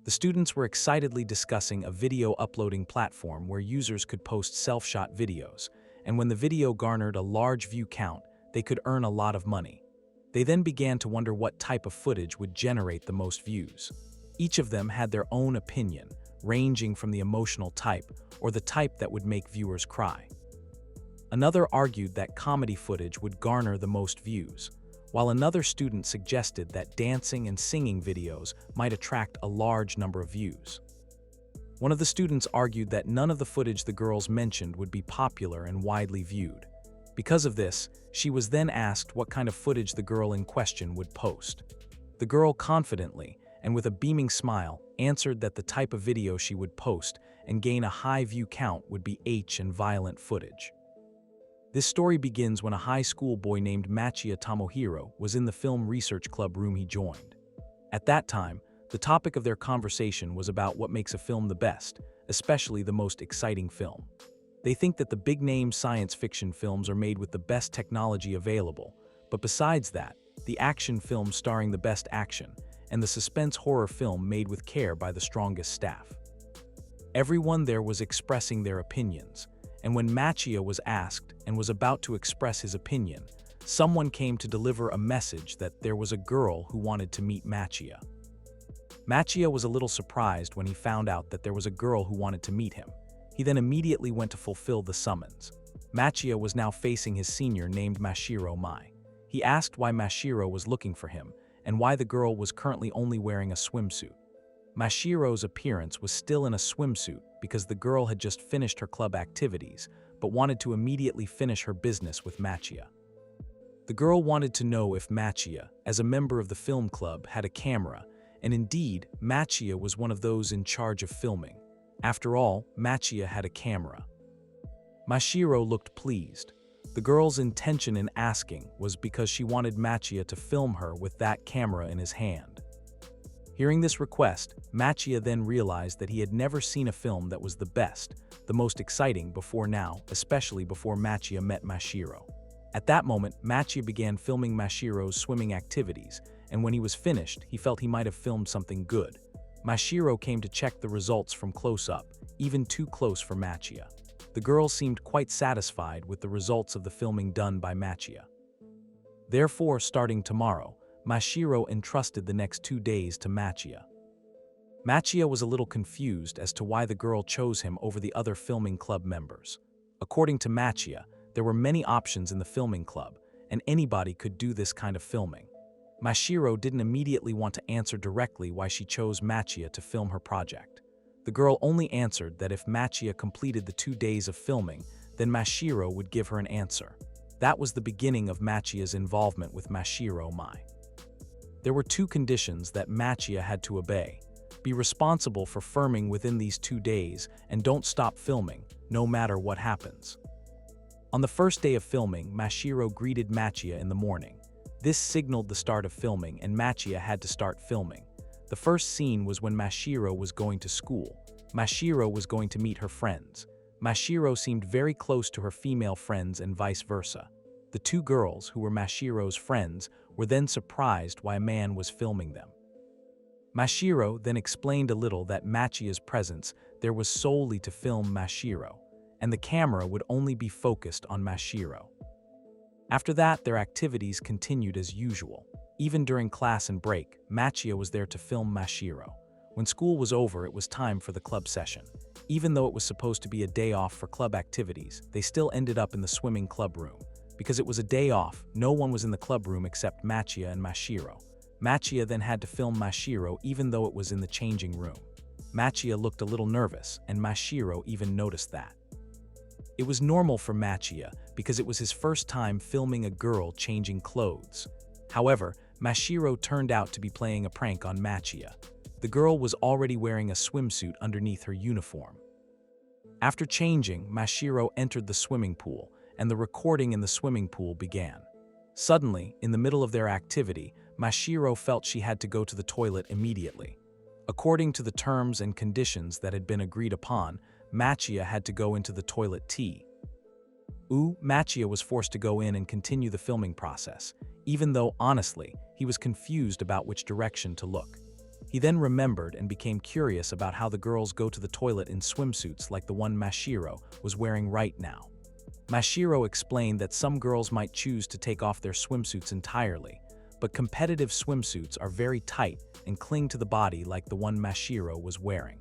The students were excitedly discussing a video uploading platform where users could post self-shot videos, and when the video garnered a large view count, they could earn a lot of money. They then began to wonder what type of footage would generate the most views. Each of them had their own opinion, ranging from the emotional type or the type that would make viewers cry. Another argued that comedy footage would garner the most views, while another student suggested that dancing and singing videos might attract a large number of views. One of the students argued that none of the footage the girls mentioned would be popular and widely viewed. Because of this, she was then asked what kind of footage the girl in question would post. The girl confidently, and with a beaming smile, answered that the type of video she would post and gain a high view count would be H and violent footage. This story begins when a high school boy named Machiya Tomohiro was in the film research club room he joined. At that time, the topic of their conversation was about what makes a film the best, especially the most exciting film. They think that the big-name science fiction films are made with the best technology available, but besides that, the action film starring the best action, and the suspense horror film made with care by the strongest staff. Everyone there was expressing their opinions, and when Machiya was asked and was about to express his opinion, someone came to deliver a message that there was a girl who wanted to meet Machiya. Machiya was a little surprised when he found out that there was a girl who wanted to meet him. He then immediately went to fulfill the summons. Machiya was now facing his senior named Mashiro Mai. He asked why Mashiro was looking for him, and why the girl was currently only wearing a swimsuit. Mashiro's appearance was still in a swimsuit because the girl had just finished her club activities, but wanted to immediately finish her business with Machiya. The girl wanted to know if Machiya, as a member of the film club, had a camera, and indeed, Machiya was one of those in charge of filming. After all, Machiya had a camera. Mashiro looked pleased. The girl's intention in asking was because she wanted Machiya to film her with that camera in his hand. Hearing this request, Machiya then realized that he had never seen a film that was the best, the most exciting before now, especially before Machiya met Mashiro. At that moment, Machiya began filming Mashiro's swimming activities, and when he was finished, he felt he might have filmed something good. Mashiro came to check the results from close up, even too close for Machiya. The girl seemed quite satisfied with the results of the filming done by Machiya. Therefore, starting tomorrow, Mashiro entrusted the next 2 days to Machiya. Machiya was a little confused as to why the girl chose him over the other filming club members. According to Machiya, there were many options in the filming club, and anybody could do this kind of filming. Mashiro didn't immediately want to answer directly why she chose Machiya to film her project. The girl only answered that if Machiya completed the 2 days of filming, then Mashiro would give her an answer. That was the beginning of Machiya's involvement with Mashiro Mai. There were 2 conditions that Machiya had to obey. Be responsible for filming within these 2 days and don't stop filming, no matter what happens. On the first day of filming, Mashiro greeted Machiya in the morning. This signaled the start of filming, and Machiya had to start filming. The first scene was when Mashiro was going to school. Mashiro was going to meet her friends. Mashiro seemed very close to her female friends and vice versa. The 2 girls, who were Mashiro's friends, were then surprised why a man was filming them. Mashiro then explained a little that Machiya's presence there was solely to film Mashiro, and the camera would only be focused on Mashiro. After that, their activities continued as usual. Even during class and break, Machiya was there to film Mashiro. When school was over, it was time for the club session. Even though it was supposed to be a day off for club activities, they still ended up in the swimming club room. Because it was a day off, no one was in the club room except Machiya and Mashiro. Machiya then had to film Mashiro even though it was in the changing room. Machiya looked a little nervous, and Mashiro even noticed that. It was normal for Machiya because it was his first time filming a girl changing clothes. However, Mashiro turned out to be playing a prank on Machiya. The girl was already wearing a swimsuit underneath her uniform. After changing, Mashiro entered the swimming pool, and the recording in the swimming pool began. Suddenly, in the middle of their activity, Mashiro felt she had to go to the toilet immediately. According to the terms and conditions that had been agreed upon, Machiya had to go into the toilet tea. Machiya was forced to go in and continue the filming process, even though, honestly, he was confused about which direction to look. He then remembered and became curious about how the girls go to the toilet in swimsuits like the one Mashiro was wearing right now. Mashiro explained that some girls might choose to take off their swimsuits entirely, but competitive swimsuits are very tight and cling to the body like the one Mashiro was wearing.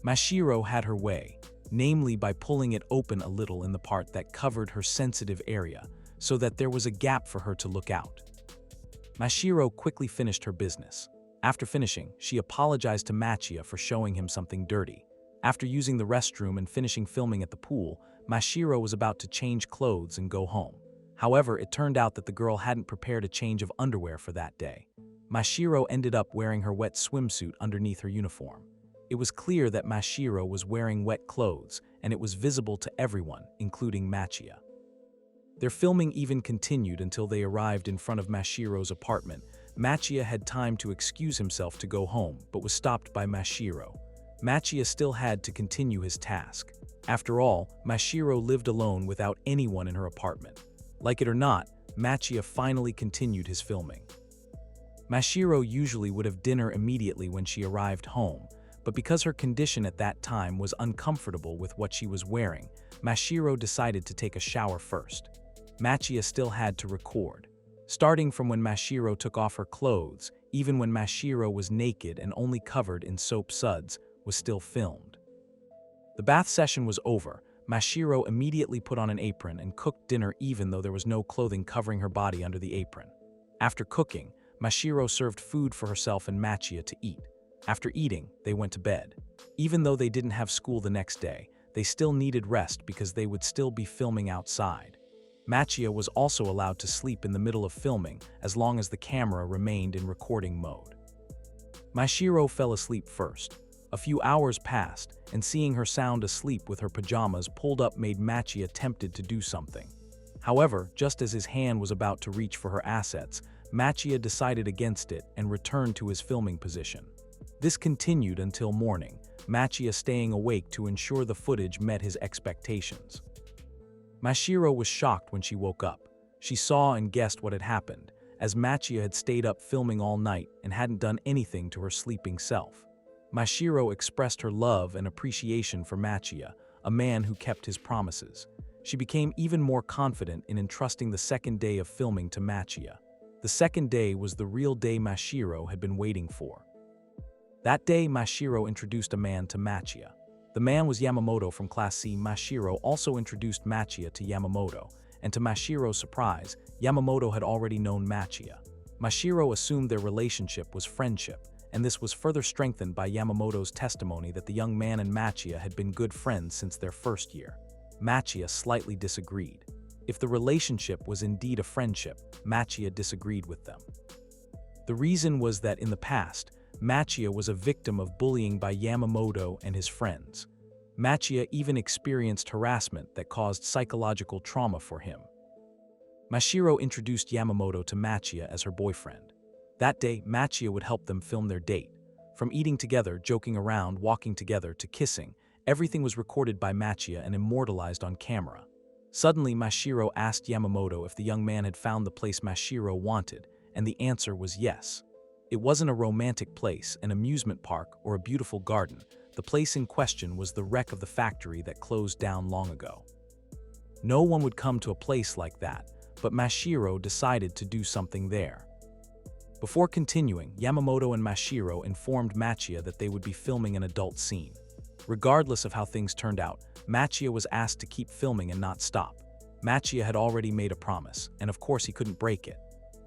Mashiro had her way, namely by pulling it open a little in the part that covered her sensitive area, so that there was a gap for her to look out. Mashiro quickly finished her business. After finishing, she apologized to Machia for showing him something dirty. After using the restroom and finishing filming at the pool, Mashiro was about to change clothes and go home. However, it turned out that the girl hadn't prepared a change of underwear for that day. Mashiro ended up wearing her wet swimsuit underneath her uniform. It was clear that Mashiro was wearing wet clothes, and it was visible to everyone, including Machia. Their filming even continued until they arrived in front of Mashiro's apartment. Machia had time to excuse himself to go home, but was stopped by Mashiro. Machia still had to continue his task. After all, Mashiro lived alone without anyone in her apartment. Like it or not, Machia finally continued his filming. Mashiro usually would have dinner immediately when she arrived home, but because her condition at that time was uncomfortable with what she was wearing, Mashiro decided to take a shower first. Machia still had to record. Starting from when Mashiro took off her clothes, even when Mashiro was naked and only covered in soap suds, was still filmed. The bath session was over. Mashiro immediately put on an apron and cooked dinner even though there was no clothing covering her body under the apron. After cooking, Mashiro served food for herself and Machia to eat. After eating, they went to bed. Even though they didn't have school the next day, they still needed rest because they would still be filming outside. Machia was also allowed to sleep in the middle of filming as long as the camera remained in recording mode. Mashiro fell asleep first. A few hours passed, and seeing her sound asleep with her pajamas pulled up made Machia tempted to do something. However, just as his hand was about to reach for her assets, Machia decided against it and returned to his filming position. This continued until morning, Machia staying awake to ensure the footage met his expectations. Mashiro was shocked when she woke up. She saw and guessed what had happened, as Machia had stayed up filming all night and hadn't done anything to her sleeping self. Mashiro expressed her love and appreciation for Machia, a man who kept his promises. She became even more confident in entrusting the second day of filming to Machia. The second day was the real day Mashiro had been waiting for. That day, Mashiro introduced a man to Machia. The man was Yamamoto from Class C. Mashiro also introduced Machia to Yamamoto, and to Mashiro's surprise, Yamamoto had already known Machia. Mashiro assumed their relationship was friendship, and this was further strengthened by Yamamoto's testimony that the young man and Machia had been good friends since their first year. Machia slightly disagreed. If the relationship was indeed a friendship, Machia disagreed with them. The reason was that in the past, Machia was a victim of bullying by Yamamoto and his friends. Machia even experienced harassment that caused psychological trauma for him. Mashiro introduced Yamamoto to Machia as her boyfriend. That day, Machia would help them film their date. From eating together, joking around, walking together, to kissing, everything was recorded by Machia and immortalized on camera. Suddenly, Mashiro asked Yamamoto if the young man had found the place Mashiro wanted, and the answer was yes. It wasn't a romantic place, an amusement park, or a beautiful garden. The place in question was the wreck of the factory that closed down long ago. No one would come to a place like that, but Mashiro decided to do something there. Before continuing, Yamamoto and Mashiro informed Machia that they would be filming an adult scene. Regardless of how things turned out, Machia was asked to keep filming and not stop. Machia had already made a promise, and of course he couldn't break it.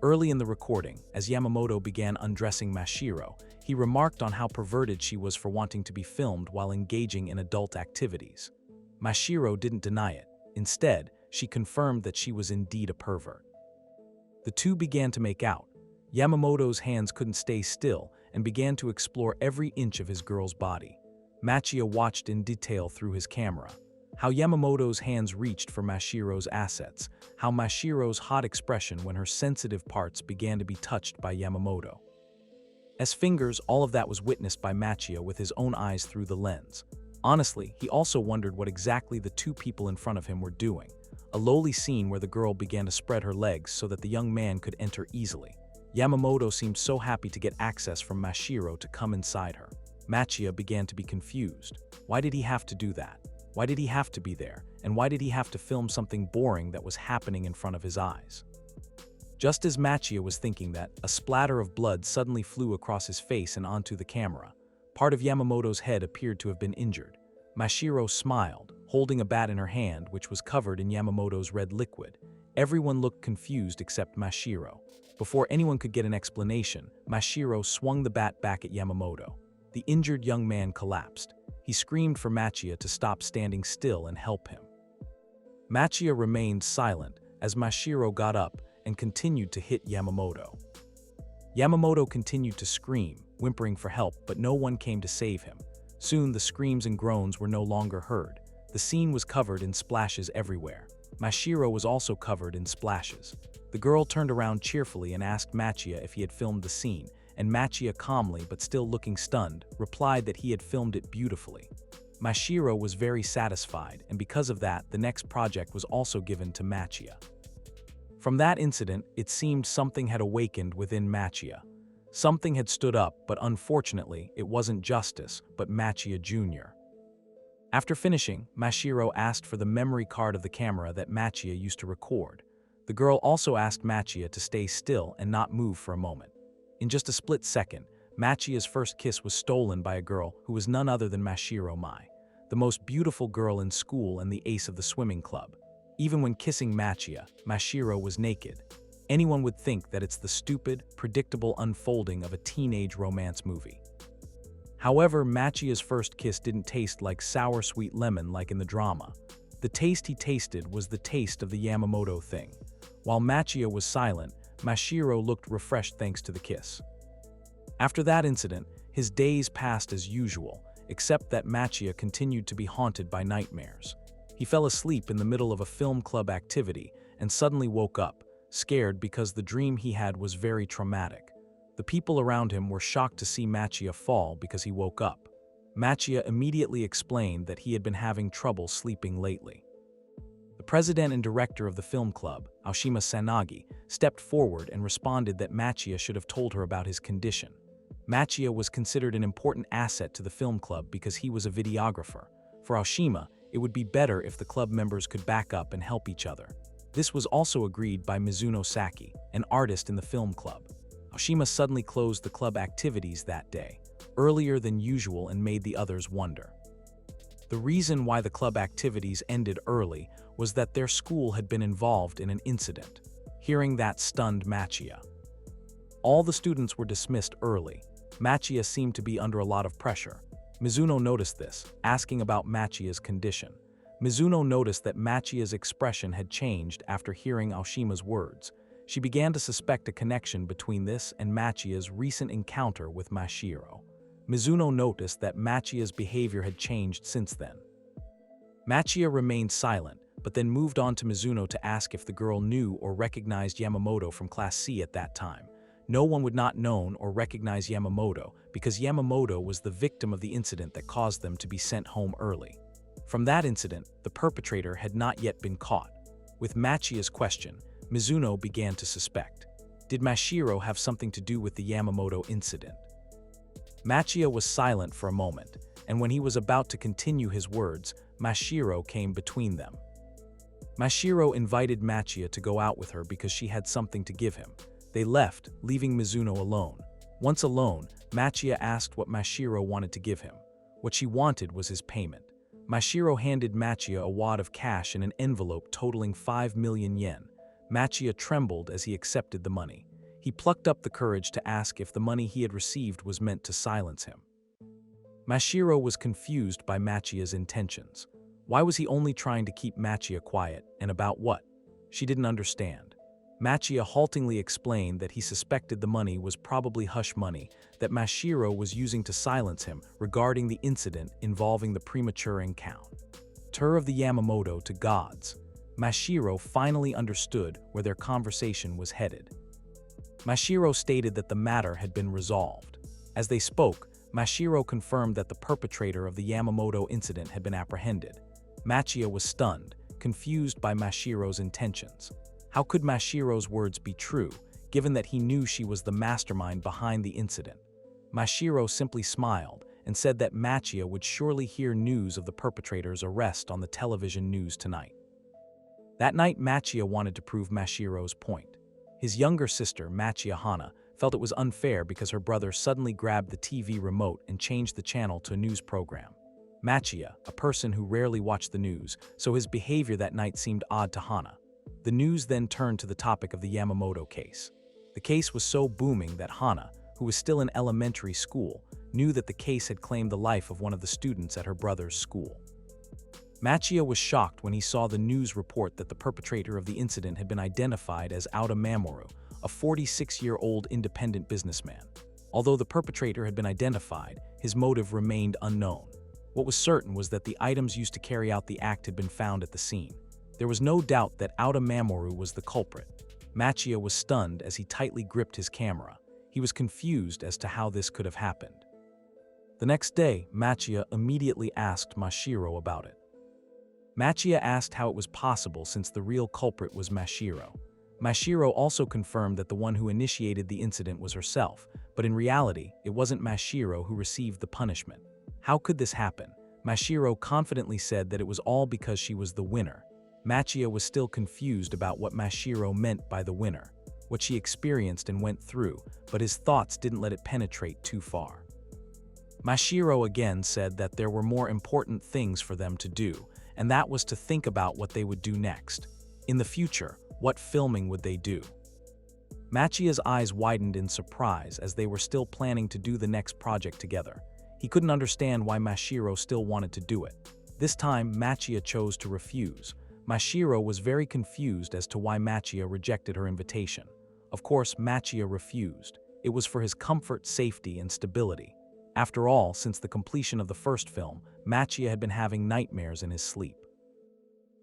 Early in the recording, as Yamamoto began undressing Mashiro, he remarked on how perverted she was for wanting to be filmed while engaging in adult activities. Mashiro didn't deny it. Instead, she confirmed that she was indeed a pervert. The two began to make out. Yamamoto's hands couldn't stay still and began to explore every inch of his girl's body. Machia watched in detail through his camera. How Yamamoto's hands reached for Mashiro's assets, how Mashiro's hot expression when her sensitive parts began to be touched by Yamamoto. As fingers, all of that was witnessed by Machia with his own eyes through the lens. Honestly, he also wondered what exactly the two people in front of him were doing. A lowly scene where the girl began to spread her legs so that the young man could enter easily. Yamamoto seemed so happy to get access from Mashiro to come inside her. Machia began to be confused. Why did he have to do that? Why did he have to be there? And why did he have to film something boring that was happening in front of his eyes? Just as Machia was thinking that, a splatter of blood suddenly flew across his face and onto the camera. Part of Yamamoto's head appeared to have been injured. Mashiro smiled, holding a bat in her hand which was covered in Yamamoto's red liquid. Everyone looked confused except Mashiro. Before anyone could get an explanation, Mashiro swung the bat back at Yamamoto. The injured young man collapsed. He screamed for Machia to stop standing still and help him. Machia remained silent as Mashiro got up and continued to hit Yamamoto. Yamamoto continued to scream, whimpering for help, but no one came to save him. Soon the screams and groans were no longer heard. The scene was covered in splashes everywhere. Mashiro was also covered in splashes. The girl turned around cheerfully and asked Machia if he had filmed the scene, and Machia calmly but still looking stunned, replied that he had filmed it beautifully. Mashiro was very satisfied, and because of that, the next project was also given to Machia. From that incident, it seemed something had awakened within Machia. Something had stood up, but unfortunately, it wasn't Justice, but Machia Jr. After finishing, Mashiro asked for the memory card of the camera that Machia used to record. The girl also asked Machia to stay still and not move for a moment. In just a split second, Machia's first kiss was stolen by a girl who was none other than Mashiro Mai, the most beautiful girl in school and the ace of the swimming club. Even when kissing Machia, Mashiro was naked. Anyone would think that it's the stupid, predictable unfolding of a teenage romance movie. However, Machia's first kiss didn't taste like sour sweet lemon like in the drama. The taste he tasted was the taste of the Yamamoto thing. While Machia was silent, Mashiro looked refreshed thanks to the kiss. After that incident, his days passed as usual, except that Machia continued to be haunted by nightmares. He fell asleep in the middle of a film club activity and suddenly woke up, scared because the dream he had was very traumatic. The people around him were shocked to see Machia fall because he woke up. Machia immediately explained that he had been having trouble sleeping lately. The president and director of the film club, Aoshima Sanagi, stepped forward and responded that Machia should have told her about his condition. Machia was considered an important asset to the film club because he was a videographer. For Aoshima, it would be better if the club members could back up and help each other. This was also agreed by Mizuno Saki, an artist in the film club. Aoshima suddenly closed the club activities that day, earlier than usual, and made the others wonder. The reason why the club activities ended early was that their school had been involved in an incident. Hearing that stunned Machia. All the students were dismissed early. Machia seemed to be under a lot of pressure. Mizuno noticed this, asking about Machia's condition. Mizuno noticed that Machia's expression had changed after hearing Aoshima's words. She began to suspect a connection between this and Machia's recent encounter with Mashiro. Mizuno noticed that Machia's behavior had changed since then. Machia remained silent, but then moved on to Mizuno to ask if the girl knew or recognized Yamamoto from Class C at that time. No one would not know or recognize Yamamoto because Yamamoto was the victim of the incident that caused them to be sent home early. From that incident, the perpetrator had not yet been caught. With Machia's question, Mizuno began to suspect. Did Mashiro have something to do with the Yamamoto incident? Machia was silent for a moment, and when he was about to continue his words, Mashiro came between them. Mashiro invited Machia to go out with her because she had something to give him. They left, leaving Mizuno alone. Once alone, Machia asked what Mashiro wanted to give him. What she wanted was his payment. Mashiro handed Machia a wad of cash in an envelope totaling 5 million yen. Machia trembled as he accepted the money. He plucked up the courage to ask if the money he had received was meant to silence him. Mashiro was confused by Machia's intentions. Why was he only trying to keep Machia quiet, and about what? She didn't understand. Machia haltingly explained that he suspected the money was probably hush money that Mashiro was using to silence him regarding the incident involving the premature encounter of the Yamamoto to gods. Mashiro finally understood where their conversation was headed. Mashiro stated that the matter had been resolved. As they spoke, Mashiro confirmed that the perpetrator of the Yamamoto incident had been apprehended. Machia was stunned, confused by Mashiro's intentions. How could Mashiro's words be true, given that he knew she was the mastermind behind the incident. Mashiro simply smiled and said that Machia would surely hear news of the perpetrator's arrest on the television news tonight. That night, Machia wanted to prove Mashiro's point. His younger sister, Machia Hana, felt it was unfair because her brother suddenly grabbed the TV remote and changed the channel to a news program. Machia, a person who rarely watched the news, so his behavior that night seemed odd to Hana. The news then turned to the topic of the Yamamoto case. The case was so booming that Hana, who was still in elementary school, knew that the case had claimed the life of one of the students at her brother's school. Machia was shocked when he saw the news report that the perpetrator of the incident had been identified as Aota Mamoru, a 46-year-old independent businessman. Although the perpetrator had been identified, his motive remained unknown. What was certain was that the items used to carry out the act had been found at the scene. There was no doubt that Aota Mamoru was the culprit. Machia was stunned as he tightly gripped his camera. He was confused as to how this could have happened. The next day, Machia immediately asked Mashiro about it. Machia asked how it was possible since the real culprit was Mashiro. Mashiro also confirmed that the one who initiated the incident was herself, but in reality, it wasn't Mashiro who received the punishment. How could this happen? Mashiro confidently said that it was all because she was the winner. Machia was still confused about what Mashiro meant by the winner, what she experienced and went through, but his thoughts didn't let it penetrate too far. Mashiro again said that there were more important things for them to do, and that was to think about what they would do next. In the future, what filming would they do? Machia's eyes widened in surprise as they were still planning to do the next project together. He couldn't understand why Mashiro still wanted to do it. This time, Machia chose to refuse. Mashiro was very confused as to why Machia rejected her invitation. Of course, Machia refused. It was for his comfort, safety, and stability. After all, since the completion of the first film, Machia had been having nightmares in his sleep.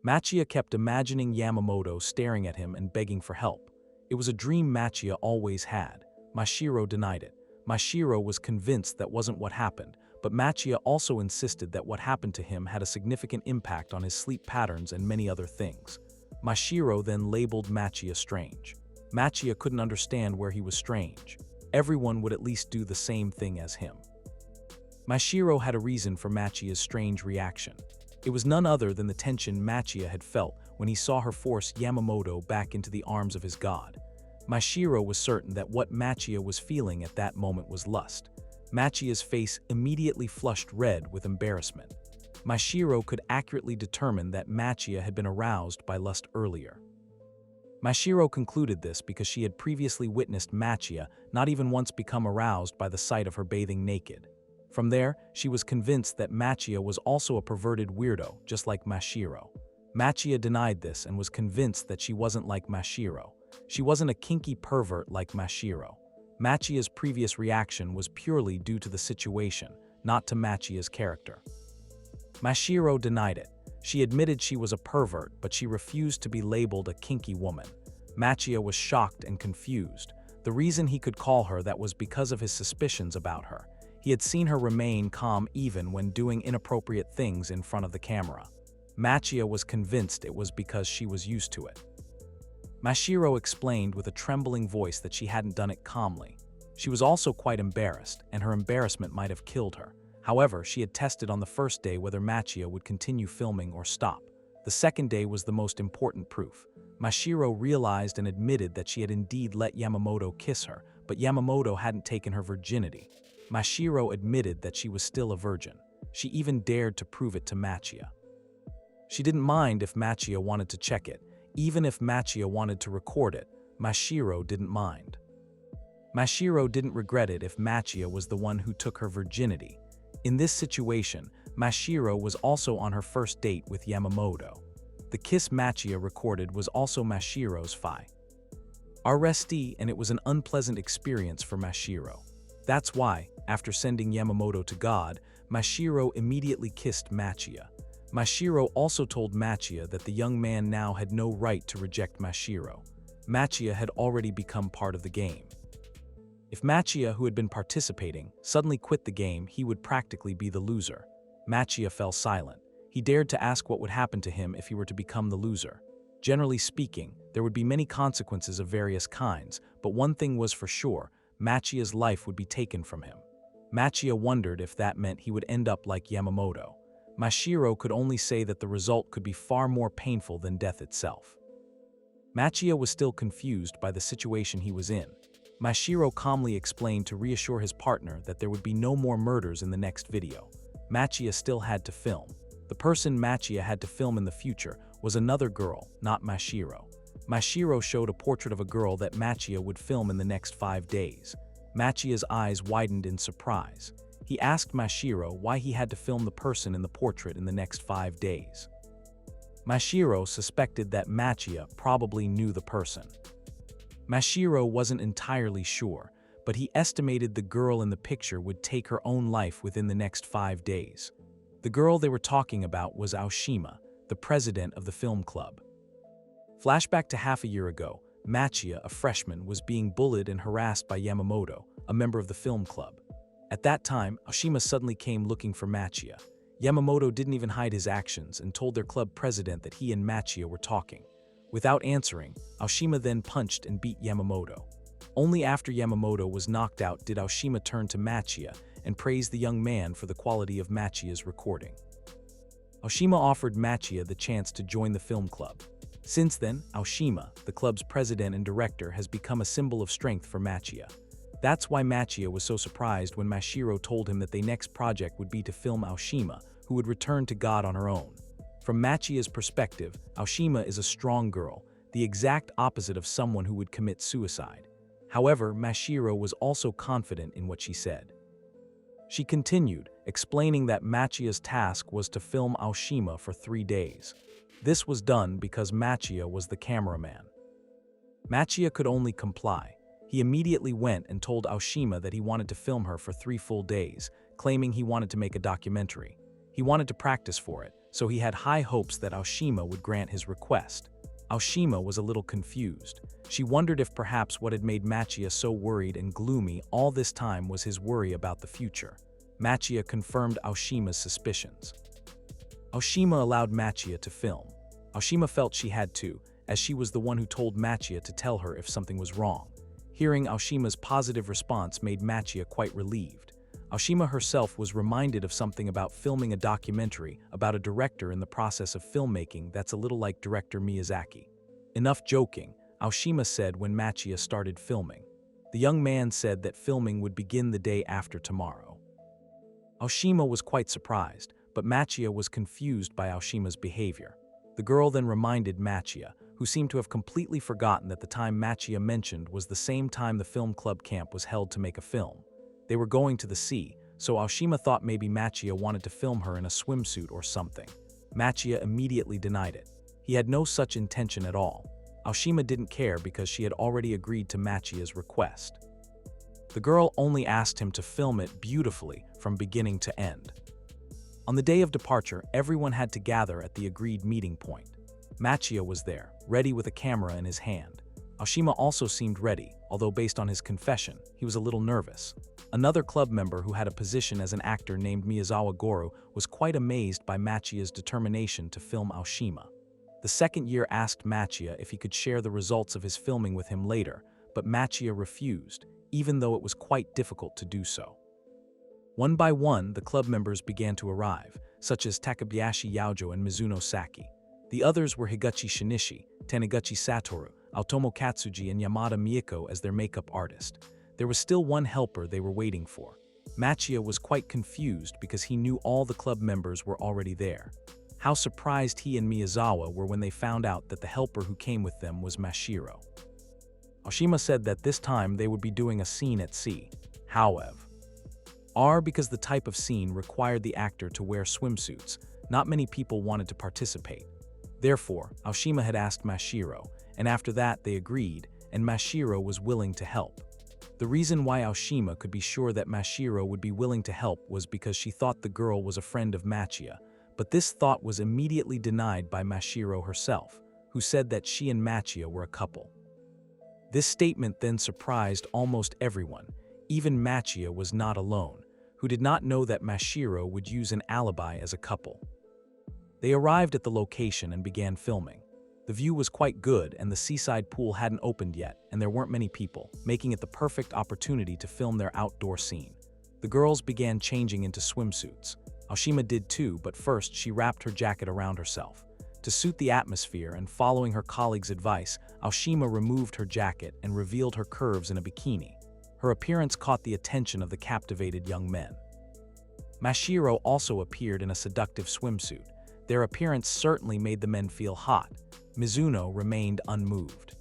Machia kept imagining Yamamoto staring at him and begging for help. It was a dream Machia always had. Mashiro denied it. Mashiro was convinced that wasn't what happened, but Machia also insisted that what happened to him had a significant impact on his sleep patterns and many other things. Mashiro then labeled Machia strange. Machia couldn't understand where he was strange. Everyone would at least do the same thing as him. Mashiro had a reason for Machia's strange reaction. It was none other than the tension Machia had felt when he saw her force Yamamoto back into the arms of his god. Mashiro was certain that what Machia was feeling at that moment was lust. Machia's face immediately flushed red with embarrassment. Mashiro could accurately determine that Machia had been aroused by lust earlier. Mashiro concluded this because she had previously witnessed Machia not even once become aroused by the sight of her bathing naked. From there, she was convinced that Machia was also a perverted weirdo, just like Mashiro. Machia denied this and was convinced that she wasn't like Mashiro. She wasn't a kinky pervert like Mashiro. Machia's previous reaction was purely due to the situation, not to Machia's character. Mashiro denied it. She admitted she was a pervert, but she refused to be labeled a kinky woman. Machia was shocked and confused. The reason he could call her that was because of his suspicions about her. He had seen her remain calm even when doing inappropriate things in front of the camera. Machia was convinced it was because she was used to it. Mashiro explained with a trembling voice that she hadn't done it calmly. She was also quite embarrassed, and her embarrassment might have killed her. However, she had tested on the first day whether Machia would continue filming or stop. The second day was the most important proof. Mashiro realized and admitted that she had indeed let Yamamoto kiss her, but Yamamoto hadn't taken her virginity. Mashiro admitted that she was still a virgin. She even dared to prove it to Machia. She didn't mind if Machia wanted to check it. Even if Machia wanted to record it, Mashiro didn't mind. Mashiro didn't regret it if Machia was the one who took her virginity. In this situation, Mashiro was also on her first date with Yamamoto. The kiss Machia recorded was also Mashiro's arrestee, and it was an unpleasant experience for Mashiro. That's why, after sending Yamamoto to God, Mashiro immediately kissed Machia. Mashiro also told Machia that the young man now had no right to reject Mashiro. Machia had already become part of the game. If Machia, who had been participating, suddenly quit the game, he would practically be the loser. Machia fell silent. He dared to ask what would happen to him if he were to become the loser. Generally speaking, There would be many consequences of various kinds, but one thing was for sure: Machia's life would be taken from him. Machia wondered if that meant he would end up like Yamamoto. Mashiro could only say that the result could be far more painful than death itself. Machia was still confused by the situation he was in. Mashiro calmly explained to reassure his partner that there would be no more murders in the next video. Machia still had to film. The person Machia had to film in the future was another girl, not Mashiro. Mashiro showed a portrait of a girl that Machia would film in the next 5 days. Machia's eyes widened in surprise. He asked Mashiro why he had to film the person in the portrait in the next 5 days. Mashiro suspected that Machia probably knew the person. Mashiro wasn't entirely sure, but he estimated the girl in the picture would take her own life within the next 5 days. The girl they were talking about was Aoshima, the president of the film club. Flashback to half a year ago, Machia, a freshman, was being bullied and harassed by Yamamoto, a member of the film club. At that time, Aoshima suddenly came looking for Machia. Yamamoto didn't even hide his actions and told their club president that he and Machia were talking. Without answering, Aoshima then punched and beat Yamamoto. Only after Yamamoto was knocked out did Aoshima turn to Machia and praise the young man for the quality of Machia's recording. Aoshima offered Machia the chance to join the film club. Since then, Aoshima, the club's president and director, has become a symbol of strength for Machia. That's why Machia was so surprised when Mashiro told him that their next project would be to film Aoshima, who would return to God on her own. From Machia's perspective, Aoshima is a strong girl, the exact opposite of someone who would commit suicide. However, Mashiro was also confident in what she said. She continued, explaining that Machia's task was to film Aoshima for 3 days. This was done because Machia was the cameraman. Machia could only comply. He immediately went and told Aoshima that he wanted to film her for 3 full days, claiming he wanted to make a documentary. He wanted to practice for it, so he had high hopes that Aoshima would grant his request. Aoshima was a little confused. She wondered if perhaps what had made Machia so worried and gloomy all this time was his worry about the future. Machia confirmed Aoshima's suspicions. Aoshima allowed Machia to film. Aoshima felt she had to, as she was the one who told Machia to tell her if something was wrong. Hearing Aoshima's positive response made Machia quite relieved. Aoshima herself was reminded of something about filming a documentary about a director in the process of filmmaking that's a little like director Miyazaki. Enough joking, Aoshima said when Machia started filming. The young man said that filming would begin the day after tomorrow. Aoshima was quite surprised, but Machia was confused by Aoshima's behavior. The girl then reminded Machia, who seemed to have completely forgotten that the time Machia mentioned was the same time the film club camp was held to make a film. They were going to the sea, so Aoshima thought maybe Machia wanted to film her in a swimsuit or something. Machia immediately denied it. He had no such intention at all. Aoshima didn't care because she had already agreed to Machia's request. The girl only asked him to film it beautifully from beginning to end. On the day of departure, everyone had to gather at the agreed meeting point. Machia was there, ready with a camera in his hand. Aoshima also seemed ready, although based on his confession, he was a little nervous. Another club member who had a position as an actor named Miyazawa Goro was quite amazed by Machia's determination to film Aoshima. The second year asked Machia if he could share the results of his filming with him later, but Machia refused, even though it was quite difficult to do so. One by one, the club members began to arrive, such as Takabayashi Yaojo and Mizuno Saki. The others were Higuchi Shinichi, Taniguchi Satoru, Aotomo Katsuji, and Yamada Miyako as their makeup artist. There was still one helper they were waiting for. Machia was quite confused because he knew all the club members were already there. How surprised he and Miyazawa were when they found out that the helper who came with them was Mashiro. Aoshima said that this time they would be doing a scene at sea. However, because the type of scene required the actor to wear swimsuits, not many people wanted to participate. Therefore, Aoshima had asked Mashiro, and after that they agreed, and Mashiro was willing to help. The reason why Aoshima could be sure that Mashiro would be willing to help was because she thought the girl was a friend of Machia, but this thought was immediately denied by Mashiro herself, who said that she and Machia were a couple. This statement then surprised almost everyone. Even Machia was not alone, who did not know that Mashiro would use an alibi as a couple. They arrived at the location and began filming. The view was quite good and the seaside pool hadn't opened yet, and there weren't many people, making it the perfect opportunity to film their outdoor scene. The girls began changing into swimsuits. Aoshima did too, but first she wrapped her jacket around herself. To suit the atmosphere and following her colleague's advice, Aoshima removed her jacket and revealed her curves in a bikini. Her appearance caught the attention of the captivated young men. Mashiro also appeared in a seductive swimsuit. Their appearance certainly made the men feel hot. Mizuno remained unmoved.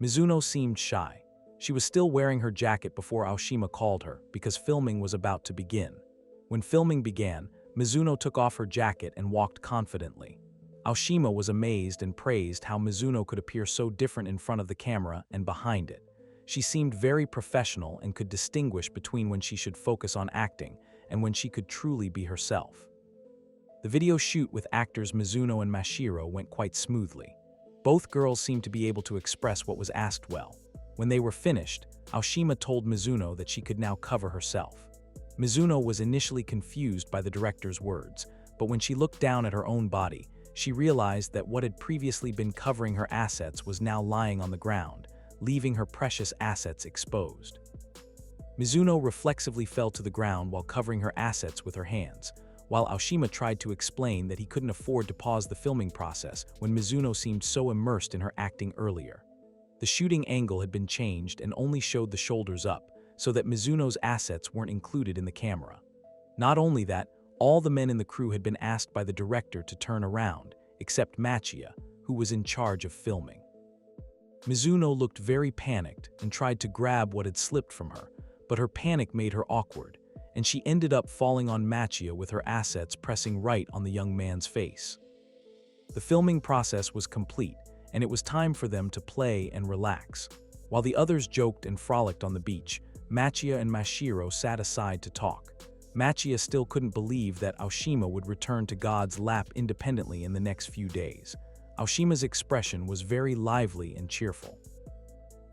Mizuno seemed shy. She was still wearing her jacket before Aoshima called her, because filming was about to begin. When filming began, Mizuno took off her jacket and walked confidently. Aoshima was amazed and praised how Mizuno could appear so different in front of the camera and behind it. She seemed very professional and could distinguish between when she should focus on acting and when she could truly be herself. The video shoot with actors Mizuno and Mashiro went quite smoothly. Both girls seemed to be able to express what was asked well. When they were finished, Aoshima told Mizuno that she could now cover herself. Mizuno was initially confused by the director's words, but when she looked down at her own body, she realized that what had previously been covering her assets was now lying on the ground, leaving her precious assets exposed. Mizuno reflexively fell to the ground while covering her assets with her hands, while Aoshima tried to explain that he couldn't afford to pause the filming process when Mizuno seemed so immersed in her acting earlier. The shooting angle had been changed and only showed the shoulders up, so that Mizuno's assets weren't included in the camera. Not only that, all the men in the crew had been asked by the director to turn around, except Machia, who was in charge of filming. Mizuno looked very panicked and tried to grab what had slipped from her, but her panic made her awkward, and she ended up falling on Machia with her assets pressing right on the young man's face. The filming process was complete, and it was time for them to play and relax. While the others joked and frolicked on the beach, Machia and Mashiro sat aside to talk. Machia still couldn't believe that Aoshima would return to God's lap independently in the next few days. Aoshima's expression was very lively and cheerful.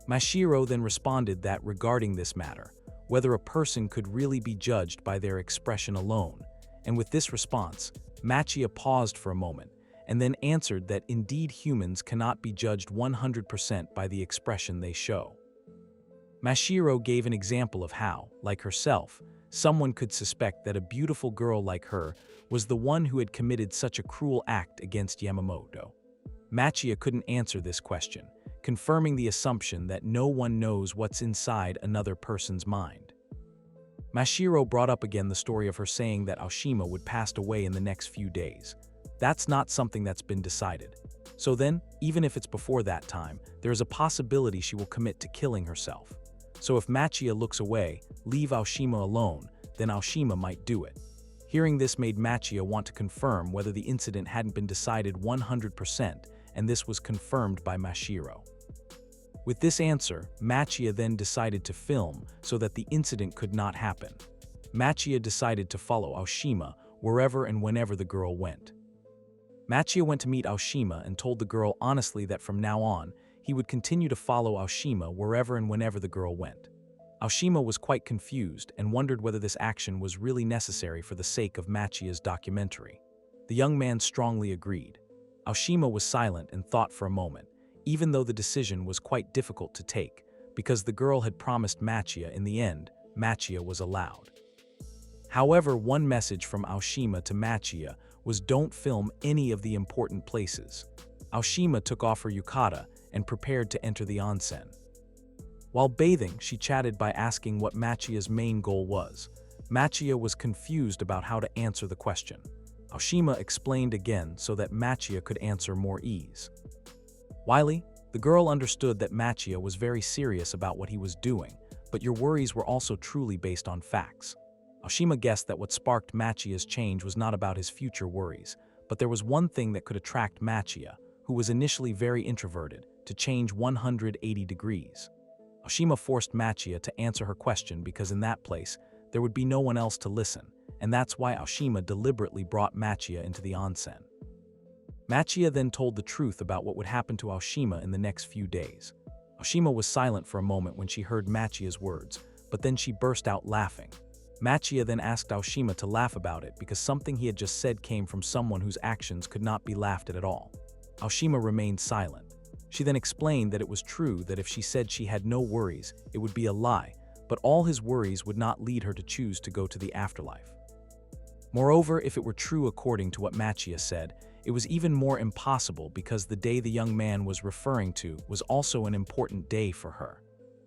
Mashiro then responded that regarding this matter, whether a person could really be judged by their expression alone, and with this response, Machia paused for a moment, and then answered that indeed humans cannot be judged 100% by the expression they show. Mashiro gave an example of how, like herself, someone could suspect that a beautiful girl like her was the one who had committed such a cruel act against Yamamoto. Machia couldn't answer this question, confirming the assumption that no one knows what's inside another person's mind. Mashiro brought up again the story of her saying that Aoshima would pass away in the next few days. That's not something that's been decided. So then, even if it's before that time, there is a possibility she will commit to killing herself. So if Machia looks away, leave Aoshima alone, then Aoshima might do it. Hearing this made Machia want to confirm whether the incident hadn't been decided 100%, and this was confirmed by Mashiro. With this answer, Machia then decided to film so that the incident could not happen. Machia decided to follow Aoshima wherever and whenever the girl went. Machia went to meet Aoshima and told the girl honestly that from now on, he would continue to follow Aoshima wherever and whenever the girl went. Aoshima was quite confused and wondered whether this action was really necessary for the sake of Machia's documentary. The young man strongly agreed. Aoshima was silent and thought for a moment, even though the decision was quite difficult to take, because the girl had promised Machia in the end, Machia was allowed. However, one message from Aoshima to Machia was don't film any of the important places. Aoshima took off her yukata and prepared to enter the onsen. While bathing, she chatted by asking what Machia's main goal was. Machia was confused about how to answer the question. Aoshima explained again so that Machia could answer more ease. Wiley, the girl understood that Machia was very serious about what he was doing, but your worries were also truly based on facts. Aoshima guessed that what sparked Machia's change was not about his future worries, but there was one thing that could attract Machia, who was initially very introverted, to change 180 degrees. Aoshima forced Machia to answer her question because in that place, there would be no one else to listen, and that's why Aoshima deliberately brought Machia into the onsen. Machia then told the truth about what would happen to Aoshima in the next few days. Aoshima was silent for a moment when she heard Machia's words, but then she burst out laughing. Machia then asked Aoshima to laugh about it because something he had just said came from someone whose actions could not be laughed at all. Aoshima remained silent. She then explained that it was true that if she said she had no worries, it would be a lie, but all his worries would not lead her to choose to go to the afterlife. Moreover, if it were true according to what Machia said, it was even more impossible because the day the young man was referring to was also an important day for her.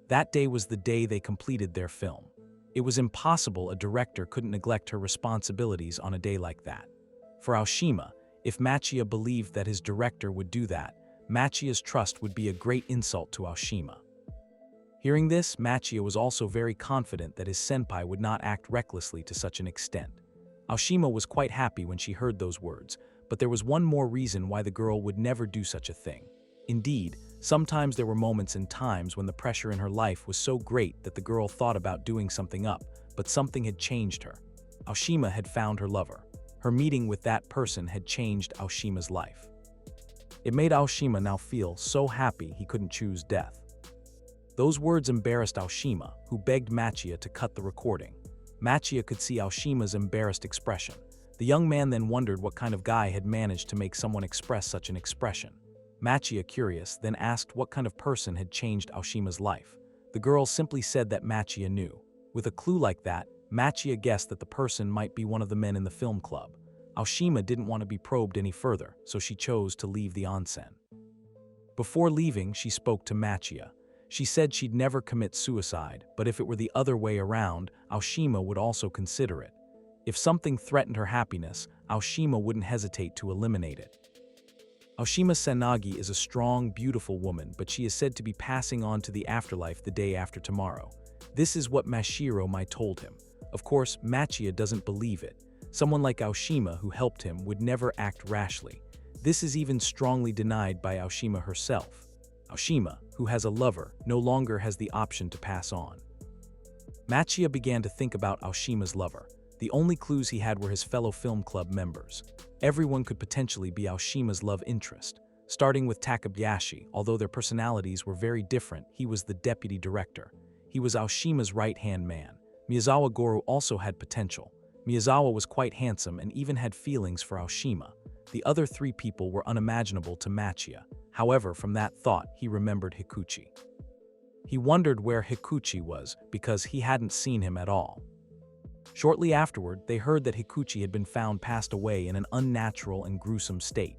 That day was the day they completed their film. It was impossible a director couldn't neglect her responsibilities on a day like that. For Aoshima, if Machia believed that his director would do that, Machia's trust would be a great insult to Aoshima. Hearing this, Machia was also very confident that his senpai would not act recklessly to such an extent. Aoshima was quite happy when she heard those words, but there was one more reason why the girl would never do such a thing. Indeed, sometimes there were moments and times when the pressure in her life was so great that the girl thought about doing something up, but something had changed her. Aoshima had found her lover. Her meeting with that person had changed Aoshima's life. It made Aoshima now feel so happy he couldn't choose death. Those words embarrassed Aoshima, who begged Machia to cut the recording. Machia could see Aoshima's embarrassed expression. The young man then wondered what kind of guy had managed to make someone express such an expression. Machia, curious, then asked what kind of person had changed Aoshima's life. The girl simply said that Machia knew. With a clue like that, Machia guessed that the person might be one of the men in the film club. Aoshima didn't want to be probed any further, so she chose to leave the onsen. Before leaving, she spoke to Machia. She said she'd never commit suicide, but if it were the other way around, Aoshima would also consider it. If something threatened her happiness, Aoshima wouldn't hesitate to eliminate it. Aoshima Sanagi is a strong, beautiful woman, but she is said to be passing on to the afterlife the day after tomorrow. This is what Mashiro Mai told him. Of course, Machia doesn't believe it. Someone like Aoshima who helped him would never act rashly. This is even strongly denied by Aoshima herself. Aoshima, who has a lover, no longer has the option to pass on. Machia began to think about Aoshima's lover. The only clues he had were his fellow film club members. Everyone could potentially be Aoshima's love interest. Starting with Takabayashi, although their personalities were very different, he was the deputy director. He was Aoshima's right-hand man. Miyazawa Goro also had potential. Miyazawa was quite handsome and even had feelings for Aoshima. The other three people were unimaginable to Machia. However, from that thought, he remembered Hikuchi. He wondered where Hikuchi was because he hadn't seen him at all. Shortly afterward, they heard that Hikuchi had been found passed away in an unnatural and gruesome state.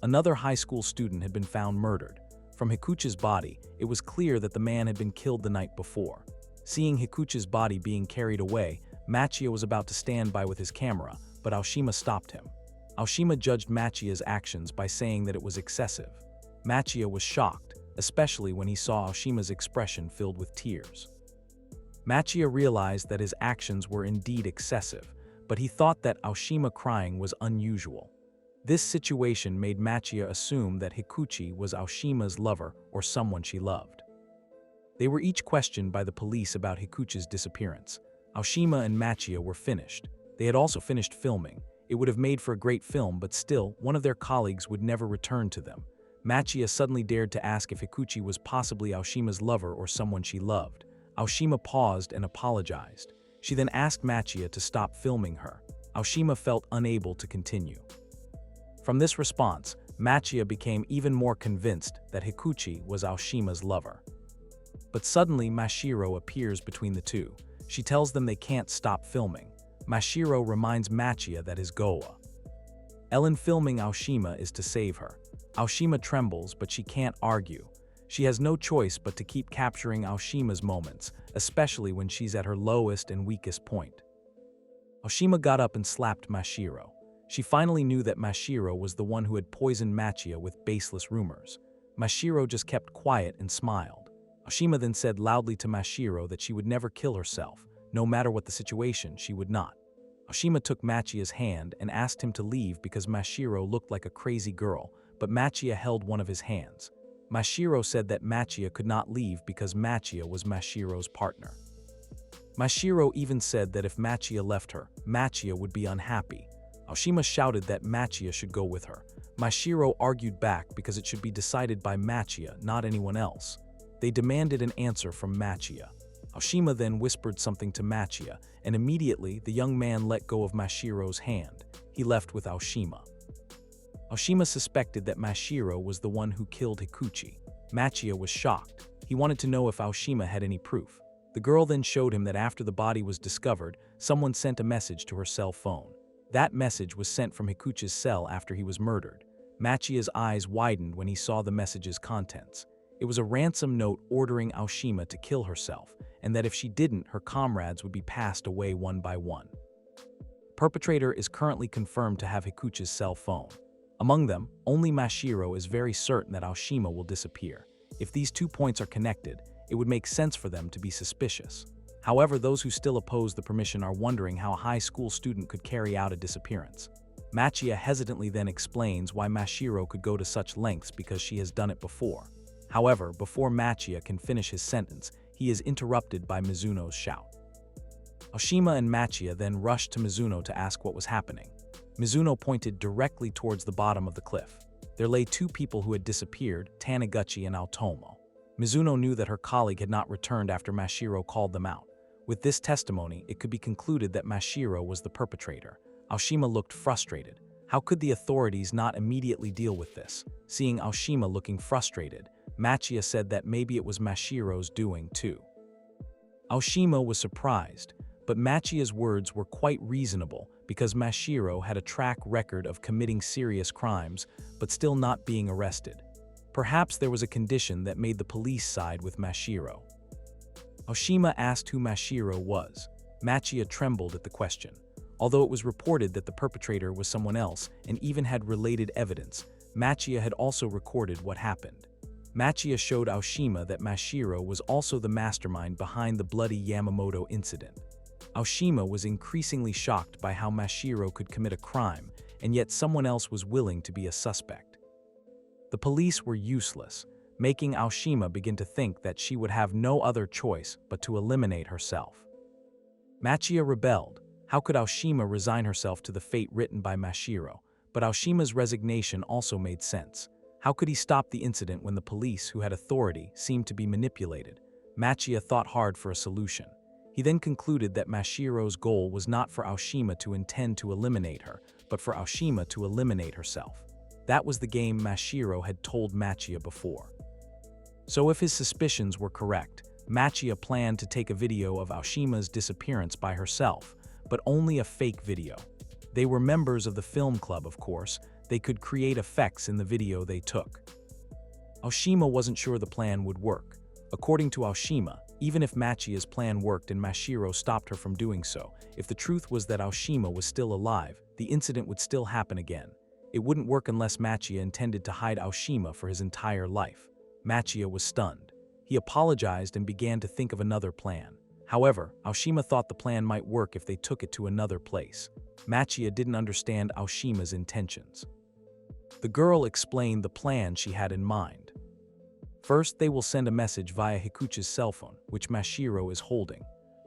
Another high school student had been found murdered. From Hikuchi's body, it was clear that the man had been killed the night before. Seeing Hikuchi's body being carried away, Machia was about to stand by with his camera, but Aoshima stopped him. Aoshima judged Machia's actions by saying that it was excessive. Machia was shocked, especially when he saw Aoshima's expression filled with tears. Machia realized that his actions were indeed excessive, but he thought that Aoshima crying was unusual. This situation made Machia assume that Hikuchi was Aoshima's lover or someone she loved. They were each questioned by the police about Hikuchi's disappearance. Aoshima and Machia were finished. They had also finished filming. It would have made for a great film, but still, one of their colleagues would never return to them. Machia suddenly dared to ask if Hikuchi was possibly Aoshima's lover or someone she loved. Aoshima paused and apologized. She then asked Machia to stop filming her. Aoshima felt unable to continue. From this response, Machia became even more convinced that Hikuchi was Aoshima's lover. But suddenly Mashiro appears between the two. She tells them they can't stop filming. Mashiro reminds Machia that his Goa. Ellen filming Aoshima is to save her. Aoshima trembles, but she can't argue. She has no choice but to keep capturing Aoshima's moments, especially when she's at her lowest and weakest point. Aoshima got up and slapped Mashiro. She finally knew that Mashiro was the one who had poisoned Machia with baseless rumors. Mashiro just kept quiet and smiled. Aoshima then said loudly to Mashiro that she would never kill herself. No matter what the situation, she would not. Aoshima took Machia's hand and asked him to leave because Mashiro looked like a crazy girl, but Machia held one of his hands. Mashiro said that Machia could not leave because Machia was Mashiro's partner. Mashiro even said that if Machia left her, Machia would be unhappy. Aoshima shouted that Machia should go with her. Mashiro argued back because it should be decided by Machia, not anyone else. They demanded an answer from Machia. Aoshima then whispered something to Machia, and immediately the young man let go of Mashiro's hand. He left with Aoshima. Aoshima suspected that Mashiro was the one who killed Hikuchi. Machiya was shocked. He wanted to know if Aoshima had any proof. The girl then showed him that after the body was discovered, someone sent a message to her cell phone. That message was sent from Hikuchi's cell after he was murdered. Machiya's eyes widened when he saw the message's contents. It was a ransom note ordering Aoshima to kill herself, and that if she didn't, her comrades would be passed away one by one. Perpetrator is currently confirmed to have Hikuchi's cell phone. Among them, only Mashiro is very certain that Aoshima will disappear. If these 2 points are connected, it would make sense for them to be suspicious. However, those who still oppose the permission are wondering how a high school student could carry out a disappearance. Machiya hesitantly then explains why Mashiro could go to such lengths because she has done it before. However, before Machiya can finish his sentence, he is interrupted by Mizuno's shout. Aoshima and Machiya then rushed to Mizuno to ask what was happening. Mizuno pointed directly towards the bottom of the cliff. There lay 2 people who had disappeared, Taniguchi and Aotomo. Mizuno knew that her colleague had not returned after Mashiro called them out. With this testimony, it could be concluded that Mashiro was the perpetrator. Aoshima looked frustrated. How could the authorities not immediately deal with this? Seeing Aoshima looking frustrated, Machiya said that maybe it was Mashiro's doing too. Aoshima was surprised, but Machiya's words were quite reasonable because Mashiro had a track record of committing serious crimes but still not being arrested. Perhaps there was a condition that made the police side with Mashiro. Aoshima asked who Mashiro was. Machiya trembled at the question. Although it was reported that the perpetrator was someone else and even had related evidence, Machiya had also recorded what happened. Machiya showed Aoshima that Mashiro was also the mastermind behind the bloody Yamamoto incident. Aoshima was increasingly shocked by how Mashiro could commit a crime, and yet someone else was willing to be a suspect. The police were useless, making Aoshima begin to think that she would have no other choice but to eliminate herself. Machiya rebelled. How could Aoshima resign herself to the fate written by Mashiro? But Aoshima's resignation also made sense. How could he stop the incident when the police, who had authority, seemed to be manipulated? Machiya thought hard for a solution. He then concluded that Mashiro's goal was not for Aoshima to intend to eliminate her, but for Aoshima to eliminate herself. That was the game Mashiro had told Machiya before. So if his suspicions were correct, Machiya planned to take a video of Aoshima's disappearance by herself, but only a fake video. They were members of the film club, of course. They could create effects in the video they took. Aoshima wasn't sure the plan would work. According to Aoshima, even if Machiya's plan worked and Mashiro stopped her from doing so, if the truth was that Aoshima was still alive, the incident would still happen again. It wouldn't work unless Machiya intended to hide Aoshima for his entire life. Machiya was stunned. He apologized and began to think of another plan. However, Aoshima thought the plan might work if they took it to another place. Machiya didn't understand Aoshima's intentions. The girl explained the plan she had in mind. First, they will send a message via Hikuchi's cell phone, which Mashiro is holding.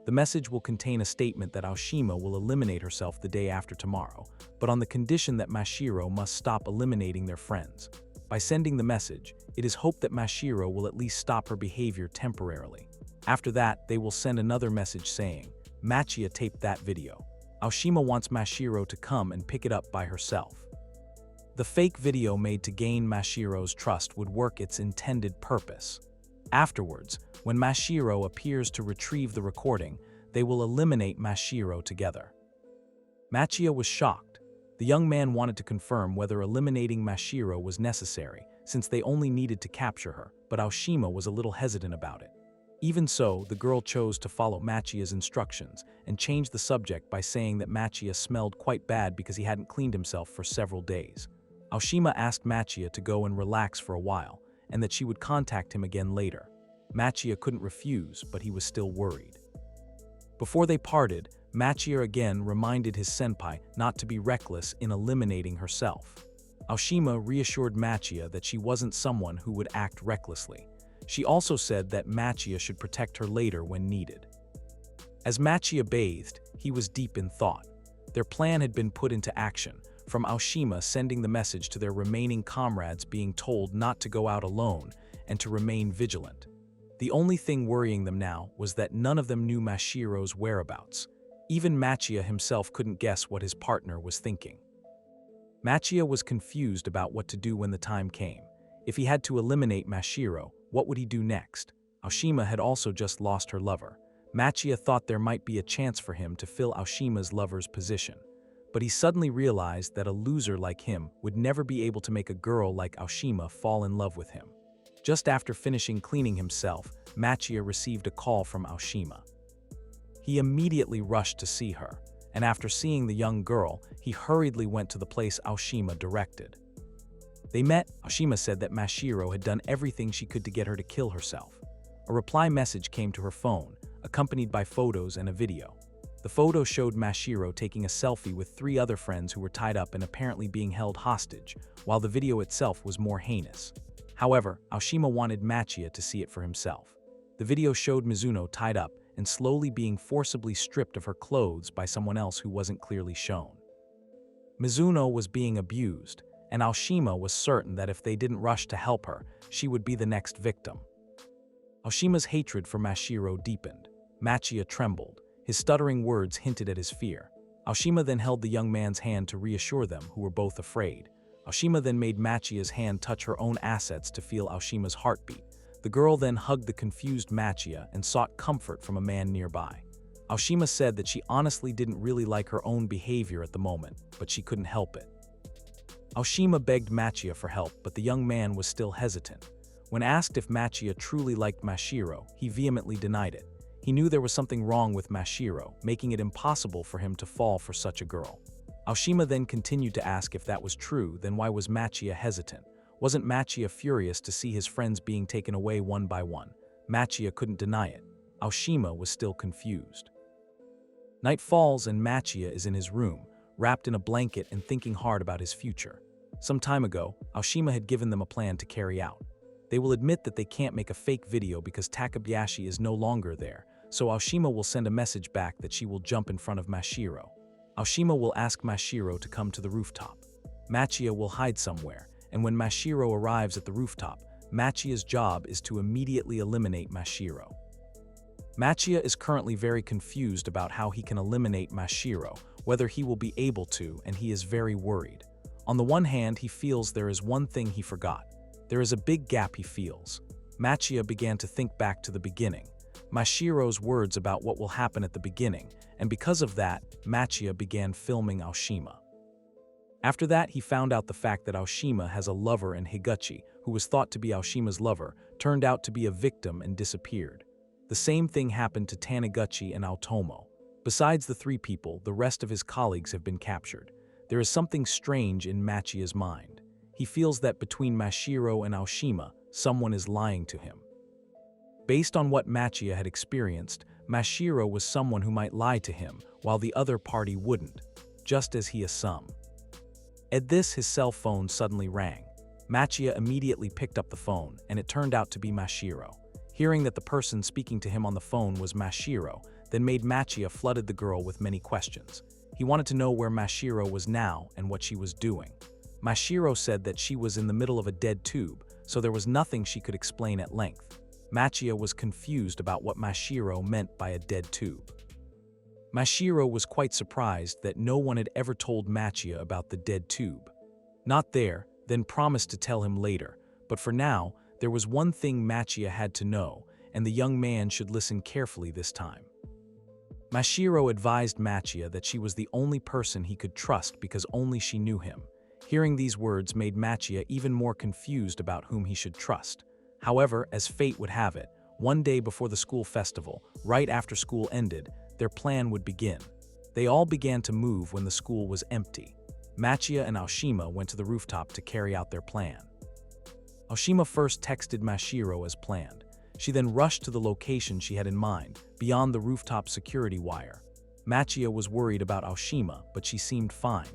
The message will contain a statement that Aoshima will eliminate herself the day after tomorrow, but on the condition that Mashiro must stop eliminating their friends. By sending the message, it is hoped that Mashiro will at least stop her behavior temporarily. After that, they will send another message saying, Machiya taped that video. Aoshima wants Mashiro to come and pick it up by herself. The fake video made to gain Mashiro's trust would work its intended purpose. Afterwards, when Mashiro appears to retrieve the recording, they will eliminate Mashiro together. Machiya was shocked. The young man wanted to confirm whether eliminating Mashiro was necessary, since they only needed to capture her, but Aoshima was a little hesitant about it. Even so, the girl chose to follow Machiya's instructions and changed the subject by saying that Machiya smelled quite bad because he hadn't cleaned himself for several days. Aoshima asked Machiya to go and relax for a while, and that she would contact him again later. Machiya couldn't refuse, but he was still worried. Before they parted, Machiya again reminded his senpai not to be reckless in eliminating herself. Aoshima reassured Machiya that she wasn't someone who would act recklessly. She also said that Machiya should protect her later when needed. As Machiya bathed, he was deep in thought. Their plan had been put into action, from Aoshima sending the message to their remaining comrades being told not to go out alone and to remain vigilant. The only thing worrying them now was that none of them knew Mashiro's whereabouts. Even Machiya himself couldn't guess what his partner was thinking. Machia was confused about what to do when the time came. If he had to eliminate Mashiro, what would he do next? Aoshima had also just lost her lover. Machia thought there might be a chance for him to fill Aoshima's lover's position. But he suddenly realized that a loser like him would never be able to make a girl like Aoshima fall in love with him. Just after finishing cleaning himself, Machia received a call from Aoshima. He immediately rushed to see her, and after seeing the young girl, he hurriedly went to the place Aoshima directed. They met. Aoshima said that Mashiro had done everything she could to get her to kill herself. A reply message came to her phone, accompanied by photos and a video. The photo showed Mashiro taking a selfie with 3 other friends who were tied up and apparently being held hostage, while the video itself was more heinous. However, Aoshima wanted Machia to see it for himself. The video showed Mizuno tied up and slowly being forcibly stripped of her clothes by someone else who wasn't clearly shown. Mizuno was being abused, and Aoshima was certain that if they didn't rush to help her, she would be the next victim. Aoshima's hatred for Mashiro deepened. Machia trembled. His stuttering words hinted at his fear. Aoshima then held the young man's hand to reassure them, who were both afraid. Aoshima then made Machia's hand touch her own assets to feel Aoshima's heartbeat. The girl then hugged the confused Machia and sought comfort from a man nearby. Aoshima said that she honestly didn't really like her own behavior at the moment, but she couldn't help it. Aoshima begged Machia for help, but the young man was still hesitant. When asked if Machia truly liked Mashiro, he vehemently denied it. He knew there was something wrong with Mashiro, making it impossible for him to fall for such a girl. Aoshima then continued to ask if that was true, then why was Machia hesitant? Wasn't Machia furious to see his friends being taken away one by one? Machia couldn't deny it. Aoshima was still confused. Night falls and Machia is in his room, wrapped in a blanket and thinking hard about his future. Some time ago, Aoshima had given them a plan to carry out. They will admit that they can't make a fake video because Takabayashi is no longer there, so Aoshima will send a message back that she will jump in front of Mashiro. Aoshima will ask Mashiro to come to the rooftop. Machia will hide somewhere, and when Mashiro arrives at the rooftop, Machia's job is to immediately eliminate Mashiro. Machia is currently very confused about how he can eliminate Mashiro, whether he will be able to, and he is very worried. On the one hand, he feels there is one thing he forgot. There is a big gap he feels. Machia began to think back to the beginning. Mashiro's words about what will happen at the beginning, and because of that, Machia began filming Aoshima. After that, he found out the fact that Aoshima has a lover, and Higuchi, who was thought to be Aoshima's lover, turned out to be a victim and disappeared. The same thing happened to Taniguchi and Aotomo. Besides the 3 people, the rest of his colleagues have been captured. There is something strange in Machia's mind. He feels that between Mashiro and Aoshima, someone is lying to him. Based on what Machia had experienced, Mashiro was someone who might lie to him, while the other party wouldn't, just as he assumed. At this, his cell phone suddenly rang. Machia immediately picked up the phone, and it turned out to be Mashiro. Hearing that the person speaking to him on the phone was Mashiro, then made Machia flooded the girl with many questions. He wanted to know where Mashiro was now and what she was doing. Mashiro said that she was in the middle of a dead tube, so there was nothing she could explain at length. Machia was confused about what Mashiro meant by a dead tube. Mashiro was quite surprised that no one had ever told Machia about the dead tube. Not there, then promised to tell him later, but for now, there was one thing Machia had to know, and the young man should listen carefully this time. Mashiro advised Machia that she was the only person he could trust because only she knew him. Hearing these words made Machia even more confused about whom he should trust. However, as fate would have it, one day before the school festival, right after school ended, their plan would begin. They all began to move when the school was empty. Machia and Aoshima went to the rooftop to carry out their plan. Aoshima first texted Mashiro as planned. She then rushed to the location she had in mind, beyond the rooftop security wire. Machia was worried about Aoshima, but she seemed fine.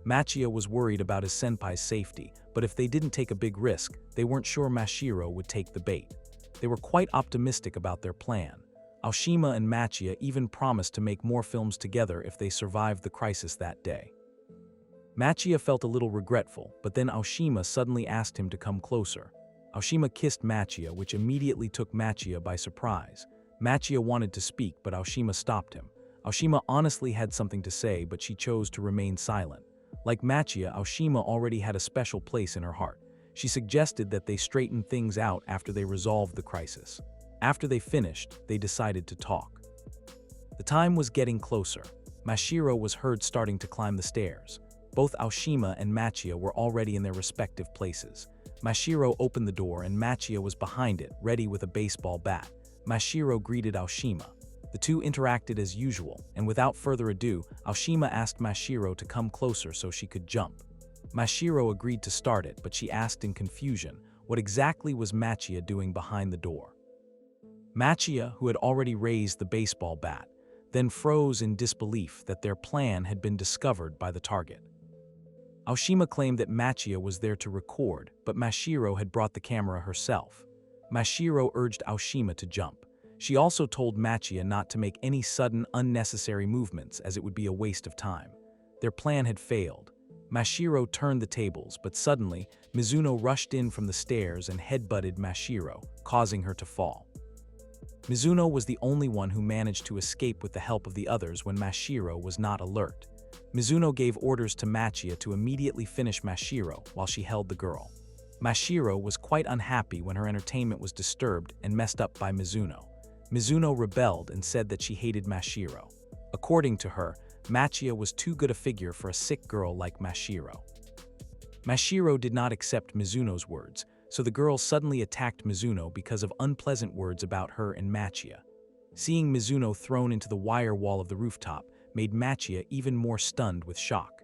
Machia was worried about his senpai's safety, but if they didn't take a big risk, they weren't sure Mashiro would take the bait. They were quite optimistic about their plan. Aoshima and Machia even promised to make more films together if they survived the crisis that day. Machia felt a little regretful, but then Aoshima suddenly asked him to come closer. Aoshima kissed Machia, which immediately took Machia by surprise. Machia wanted to speak, but Aoshima stopped him. Aoshima honestly had something to say, but she chose to remain silent. Like Machia, Aoshima already had a special place in her heart. She suggested that they straighten things out after they resolved the crisis. After they finished, they decided to talk. The time was getting closer. Mashiro was heard starting to climb the stairs. Both Aoshima and Machia were already in their respective places. Mashiro opened the door and Machia was behind it, ready with a baseball bat. Mashiro greeted Aoshima. The two interacted as usual, and without further ado, Aoshima asked Mashiro to come closer so she could jump. Mashiro agreed to start it, but she asked in confusion, what exactly was Machia doing behind the door? Machia, who had already raised the baseball bat, then froze in disbelief that their plan had been discovered by the target. Aoshima claimed that Machia was there to record, but Mashiro had brought the camera herself. Mashiro urged Aoshima to jump. She also told Machia not to make any sudden, unnecessary movements as it would be a waste of time. Their plan had failed. Mashiro turned the tables, but suddenly, Mizuno rushed in from the stairs and headbutted Mashiro, causing her to fall. Mizuno was the only one who managed to escape with the help of the others when Mashiro was not alert. Mizuno gave orders to Machia to immediately finish Mashiro while she held the girl. Mashiro was quite unhappy when her entertainment was disturbed and messed up by Mizuno. Mizuno rebelled and said that she hated Mashiro. According to her, Machia was too good a figure for a sick girl like Mashiro. Mashiro did not accept Mizuno's words, so the girl suddenly attacked Mizuno because of unpleasant words about her and Machia. Seeing Mizuno thrown into the wire wall of the rooftop made Machia even more stunned with shock.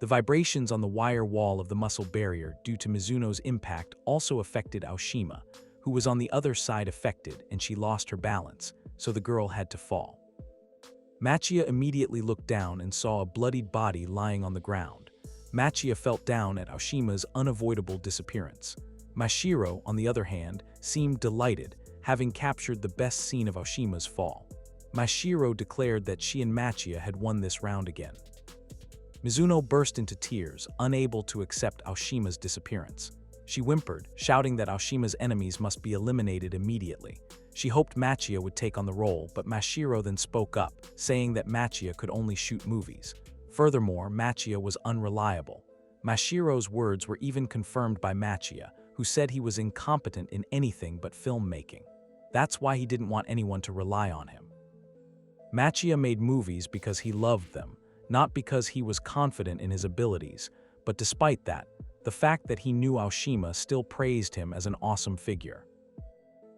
The vibrations on the wire wall of the muscle barrier due to Mizuno's impact also affected Aoshima, who was on the other side affected, and she lost her balance, so the girl had to fall. Machia immediately looked down and saw a bloodied body lying on the ground. Machia felt down at Aoshima's unavoidable disappearance. Mashiro, on the other hand, seemed delighted, having captured the best scene of Aoshima's fall. Mashiro declared that she and Machia had won this round again. Mizuno burst into tears, unable to accept Aoshima's disappearance. She whimpered, shouting that Aoshima's enemies must be eliminated immediately. She hoped Machia would take on the role, but Mashiro then spoke up, saying that Machia could only shoot movies. Furthermore, Machia was unreliable. Mashiro's words were even confirmed by Machia, who said he was incompetent in anything but filmmaking. That's why he didn't want anyone to rely on him. Machia made movies because he loved them, not because he was confident in his abilities, but despite that, the fact that he knew Aoshima still praised him as an awesome figure.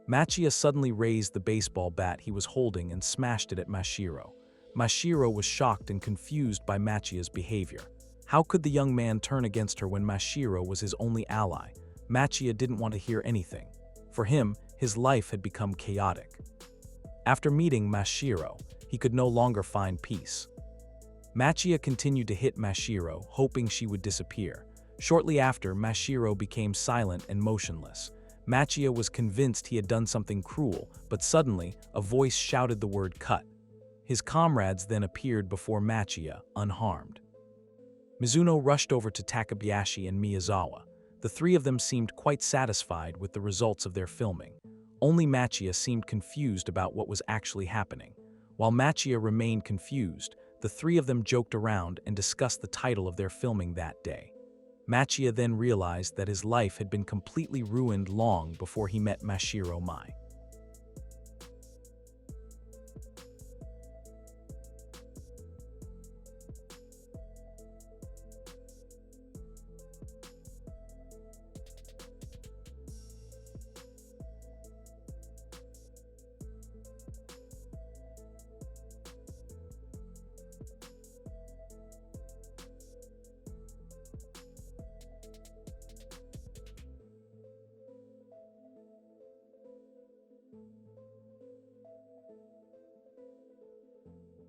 Machia suddenly raised the baseball bat he was holding and smashed it at Mashiro. Mashiro was shocked and confused by Machia's behavior. How could the young man turn against her when Mashiro was his only ally? Machia didn't want to hear anything. For him, his life had become chaotic. After meeting Mashiro, he could no longer find peace. Machia continued to hit Mashiro, hoping she would disappear. Shortly after, Mashiro became silent and motionless. Machia was convinced he had done something cruel, but suddenly, a voice shouted the word "cut." His comrades then appeared before Machia, unharmed. Mizuno rushed over to Takabayashi and Miyazawa. The three of them seemed quite satisfied with the results of their filming. Only Machia seemed confused about what was actually happening. While Machia remained confused, the three of them joked around and discussed the title of their filming that day. Machia then realized that his life had been completely ruined long before he met Mashiro Mai.